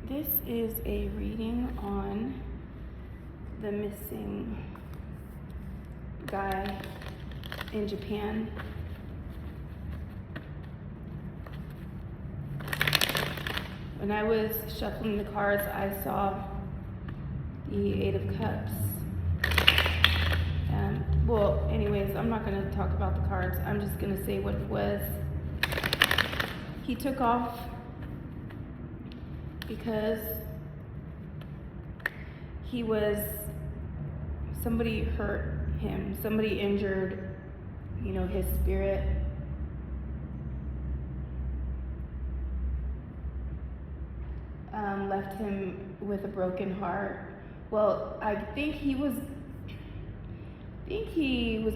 This is a reading on the missing guy in Japan. When I was shuffling the cards, I saw the Eight of Cups. Well, anyways, I'm not going to talk about the cards. I'm just going to say what it was. He took off because somebody hurt him. Somebody injured, his spirit. Left him with a broken heart. Well, I think he was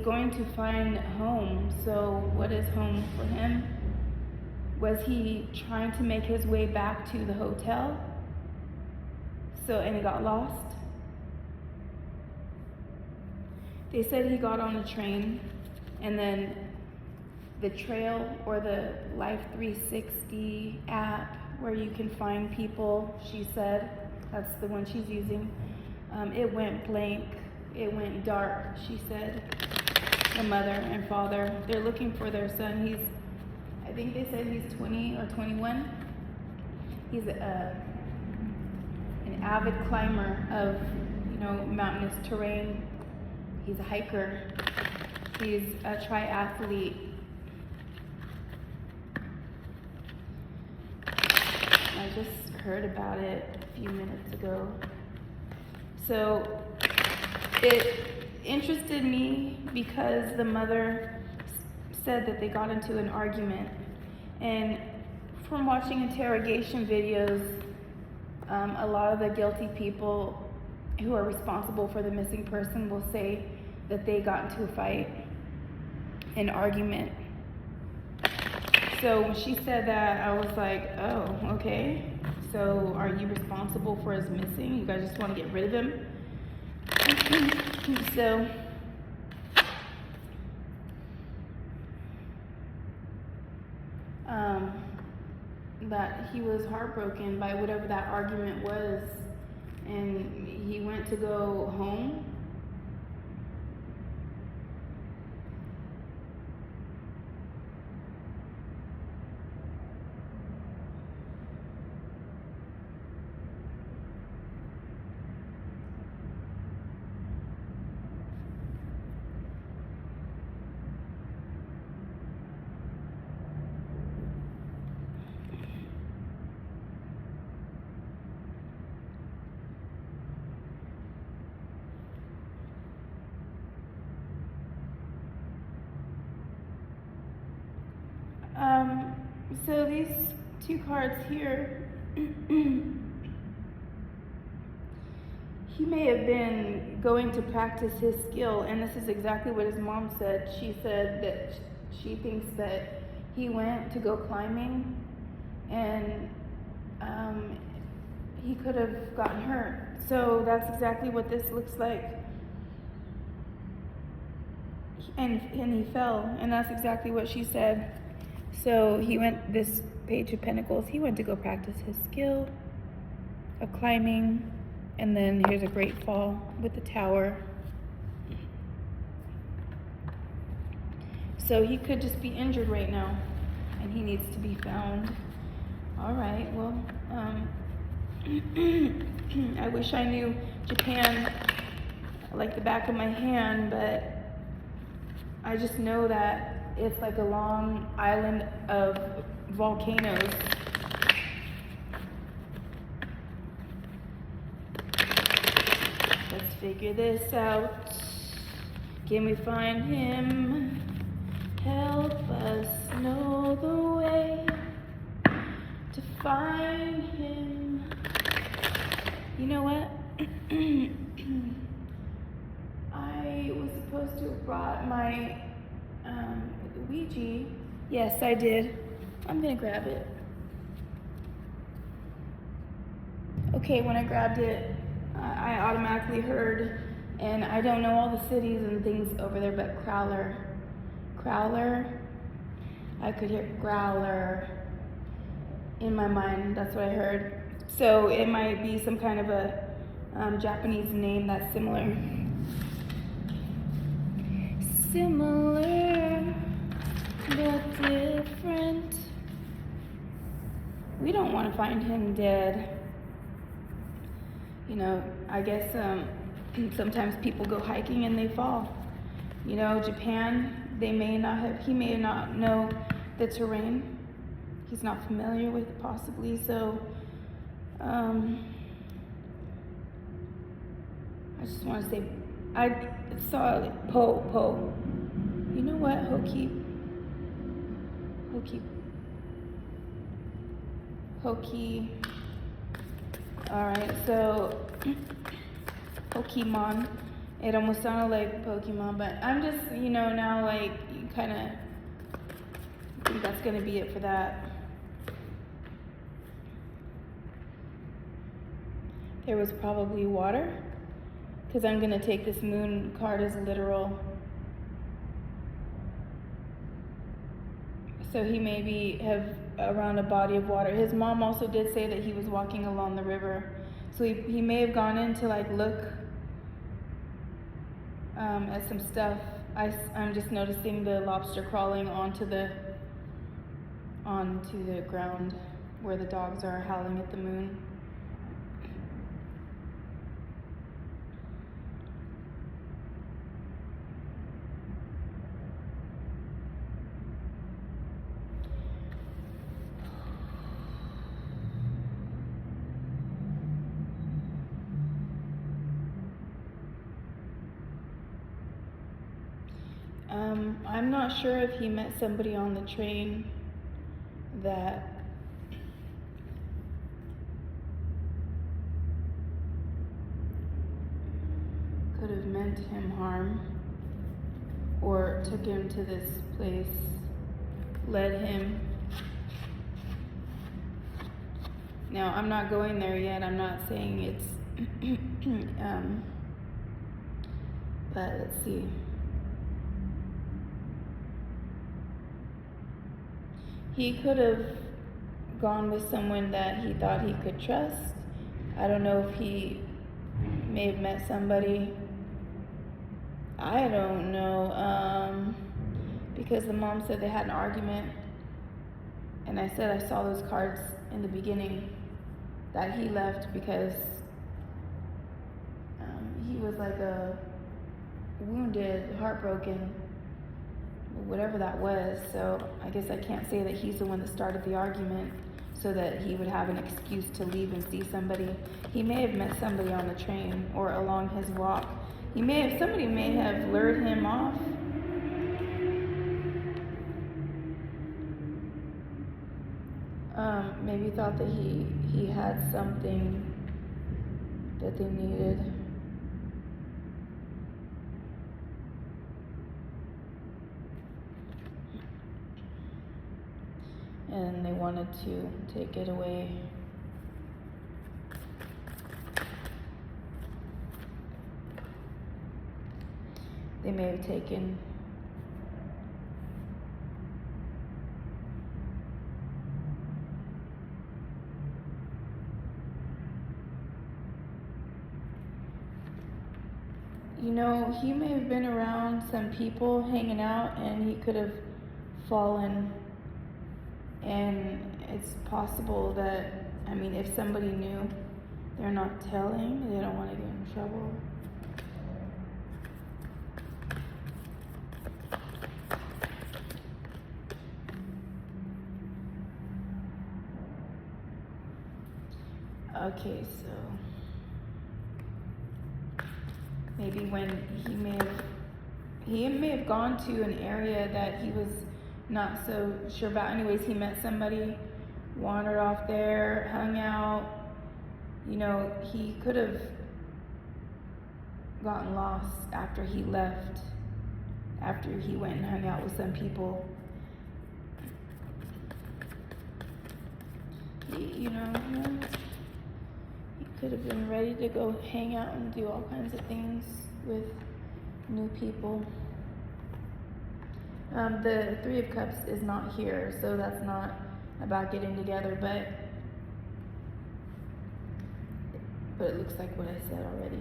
going to find home. So what is home for him? Was he trying to make his way back to the hotel? And he got lost? They said he got on a train, and then the trail or the Life 360 app where you can find people, she said, that's the one she's using, it went blank, it went dark, she said. The mother and father, they're looking for their son. I think they said he's 20 or 21. He's an avid climber of, mountainous terrain. He's a hiker. He's a triathlete. I just heard about it a few minutes ago. So it interested me because the mother said that they got into an argument. And from watching interrogation videos, a lot of the guilty people who are responsible for the missing person will say that they got into a fight, an argument. So when she said that, I was like, oh, okay. So are you responsible for his missing? You guys just want to get rid of him? So that he was heartbroken by whatever that argument was, and he went to go home. So these two cards here, he may have been going to practice his skill, and this is exactly what his mom said. She said that she thinks that he went to go climbing, and he could have gotten hurt. So that's exactly what this looks like. And he fell, and that's exactly what she said. So he went, this Page of Pentacles, he went to go practice his skill of climbing, and then here's a great fall with the tower. So he could just be injured right now, and he needs to be found. All right, well, I wish I knew Japan like the back of my hand, but I just know that it's like a long island of volcanoes. Let's figure this out. Can we find him? Help us know the way to find him. You know what? I was supposed to have brought my Ouija. Yes, I did. I'm gonna grab it. Okay, when I grabbed it, I automatically heard, and I don't know all the cities and things over there, but Crowler. I could hear growler in my mind. That's what I heard. So it might be some kind of a Japanese name that's similar. Similar, but different. We don't want to find him dead. You know, I guess sometimes people go hiking and they fall. You know, Japan, he may not know the terrain. He's not familiar with it possibly, so I just want to say, I saw Po. You know what, Hoki. All right, so Pokemon. It almost sounded like Pokemon, but I'm just, you know, now like you kind of think that's gonna be it for that. There was probably water, because I'm gonna take this moon card as literal. So he maybe have around a body of water. His mom also did say that he was walking along the river. So he may have gone in to like look at some stuff. I'm just noticing the lobster crawling onto the ground where the dogs are howling at the moon. I'm not sure if he met somebody on the train that could have meant him harm, or took him to this place, led him. Now, I'm not going there yet. I'm not saying it's, but let's see. He could have gone with someone that he thought he could trust. I don't know if he may have met somebody. I don't know, because the mom said they had an argument, and I said I saw those cards in the beginning that he left because he was like wounded, heartbroken, whatever that was. So I guess I can't say that he's the one that started the argument so that he would have an excuse to leave and see somebody. He may have met somebody on the train or along his walk. Somebody may have lured him off. Maybe thought that he had something that they needed. And they wanted to take it away. They may have taken he may have been around some people hanging out, and he could have fallen. And it's possible that, if somebody knew, they're not telling, they don't want to get in trouble. Okay, so maybe when he may have gone to an area that he was not so sure about. Anyways, he met somebody, wandered off there, hung out. He could have gotten lost after he left, after he went and hung out with some people. He could have been ready to go hang out and do all kinds of things with new people. The Three of Cups is not here, so that's not about getting together, but but it looks like what I said already.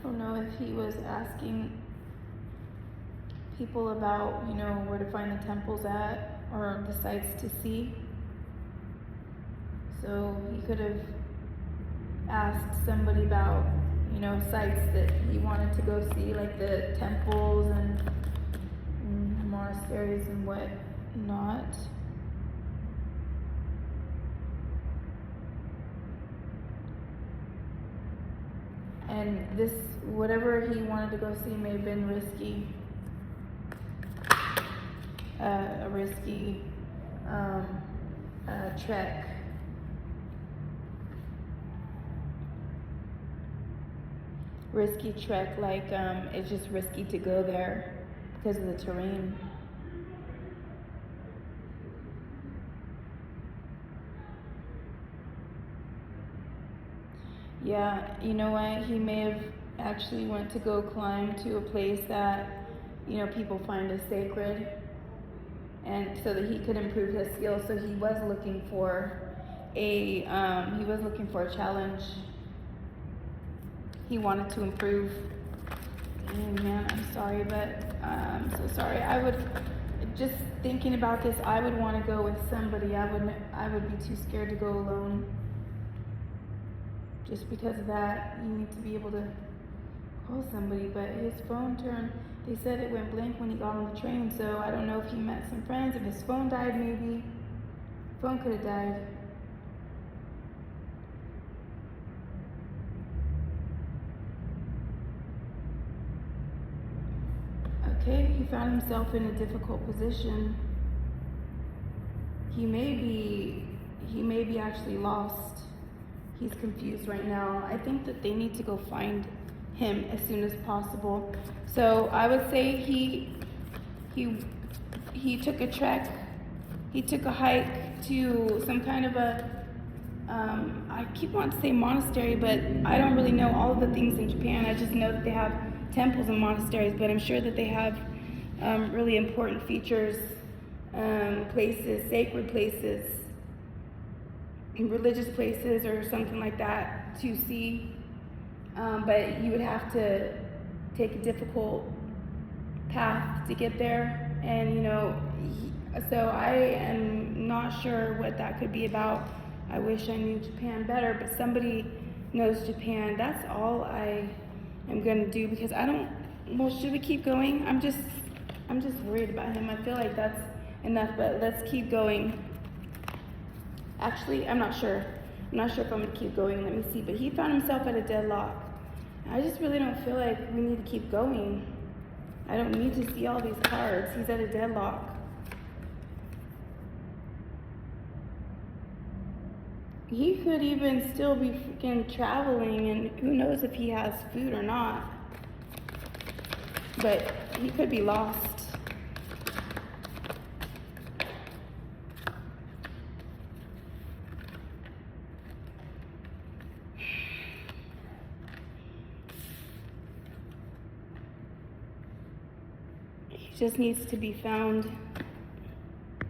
I don't know if he was asking people about, where to find the temples at or the sites to see. So he could have asked somebody about, sites that he wanted to go see, like the temples and monasteries and whatnot. And this, whatever he wanted to go see may have been risky. A risky trek. Risky trek, like it's just risky to go there because of the terrain. Yeah, you know what? He may have actually went to go climb to a place that, people find as sacred, and so that he could improve his skills. So he was looking for a challenge. He wanted to improve. And man, I'm sorry, but I'm so sorry. I would, just thinking about this, I would want to go with somebody. I would be too scared to go alone. Just because of that, you need to be able to call somebody. But his phone turned, they said it went blank when he got on the train, so I don't know if he met some friends, if his phone died maybe. Phone could have died. Okay, he found himself in a difficult position. He may be actually lost. He's confused right now. I think that they need to go find him as soon as possible. So I would say he took a trek. He took a hike to some kind of a, I keep wanting to say monastery, but I don't really know all of the things in Japan. I just know that they have temples and monasteries, but I'm sure that they have really important features, places, sacred places, religious places or something like that to see, but you would have to take a difficult path to get there, and so I am not sure what that could be about. I wish I knew Japan better, but somebody knows Japan. That's all I am going to do, because I don't, well, should we keep going? I'm just worried about him. I feel like that's enough, but let's keep going. Actually, I'm not sure. I'm not sure if I'm going to keep going. Let me see. But he found himself at a deadlock. I just really don't feel like we need to keep going. I don't need to see all these cards. He's at a deadlock. He could even still be freaking traveling, and who knows if he has food or not. But he could be lost. He just needs to be found.